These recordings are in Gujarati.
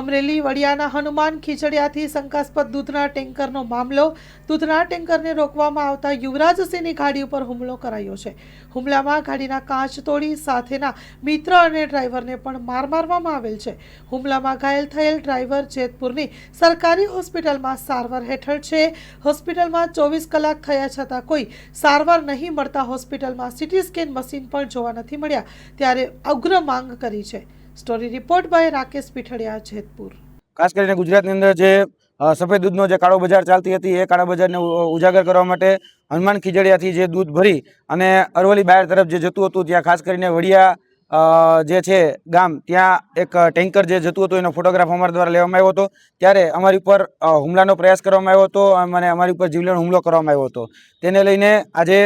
અમરેલી વડિયાના હનુમાન ખીચડિયાથી શંકાસ્પદ દૂધના ટેન્કરનો મામલો। દૂધના ટેન્કરને રોકવામાં આવતા યુવરાજસિંહની ગાડી ઉપર હુમલો કરાયો છે। હુમલામાં ગાડીના કાચ તોડી સાથેના મિત્ર અને ડ્રાઈવરને પણ માર મારવામાં આવેલ છે। હુમલામાં ઘાયલ થયેલ ડ્રાઈવર જેતપુરની સરકારી હોસ્પિટલમાં સારવાર હેઠળ છે। હોસ્પિટલમાં 24 કલાક થયા છતાં કોઈ સારવાર નહીં મળતા હોસ્પિટલમાં સીટી સ્કેન મશીન પણ જોવા નથી મળ્યા, ત્યારે ઉગ્ર માંગ કરી છે। Story report by Rakesh Pithadiya, Jetpur. ખાસ કરીને ગુજરાતની અંદર જે સફેદ દૂધનો જે કાળો બજાર ચાલતી હતી એ કાળા બજારને ઉજાગર કરવા માટે હનુમાન ખીજડીયાથી જે દૂધ ભરી અને અરવલ્લી બાયર તરફ જે જતું હતું ત્યાં ખાસ કરીને વડિયા જે છે ગામ ત્યાં એક ટેન્કર જે જતું હતું એનો ફોટોગ્રાફ અમારા દ્વારા લેવામાં આવ્યો હતો। ત્યારે અમારી ઉપર હુમલાનો પ્રયાસ કરવામાં આવ્યો હતો અને અમારી ઉપર જીવલેણ હુમલો કરવામાં આવ્યો હતો। તેને લઈને આજે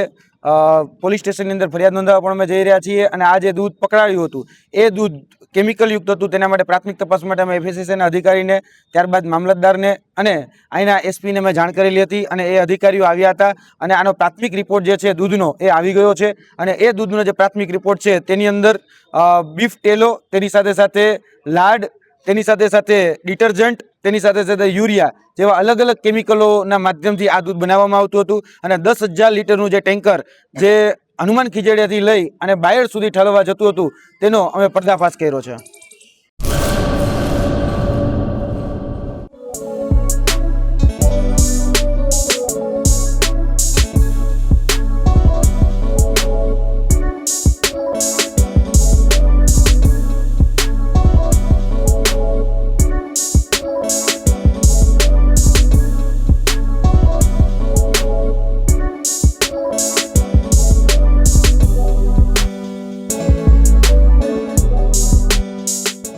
પોલીસ સ્ટેશનની અંદર ફરિયાદ નોંધાવવા પણ અમે જઈ રહ્યા છીએ અને આ જે દૂધ પકડાયું હતું એ દૂધ કેમિકલ યુક્ત હતું। તેના માટે પ્રાથમિક તપાસ માટે અમે FSSAના અધિકારીને ત્યારબાદ મામલતદારને અને અહીંના એસપીને મેં જાણ કરેલી હતી અને એ અધિકારીઓ આવ્યા હતા અને આનો પ્રાથમિક રિપોર્ટ જે છે દૂધનો એ આવી ગયો છે અને એ દૂધનો જે પ્રાથમિક રિપોર્ટ છે તેની અંદર બીફ ટેલો, તેની સાથે સાથે લાડ, તેની સાથે સાથે ડિટર્જન્ટ, તેની સાથે સાથે યુરિયા જેવા અલગ અલગ કેમિકલોના માધ્યમથી આ દૂધ બનાવવામાં આવતું હતું અને 10,000 લીટરનું જે ટેન્કર જે હનુમાન ખીજડીયાથી લઈ અને બાયડ સુધી ઠલવવા જતું હતું તેનો અમે પર્દાફાશ કર્યો છે।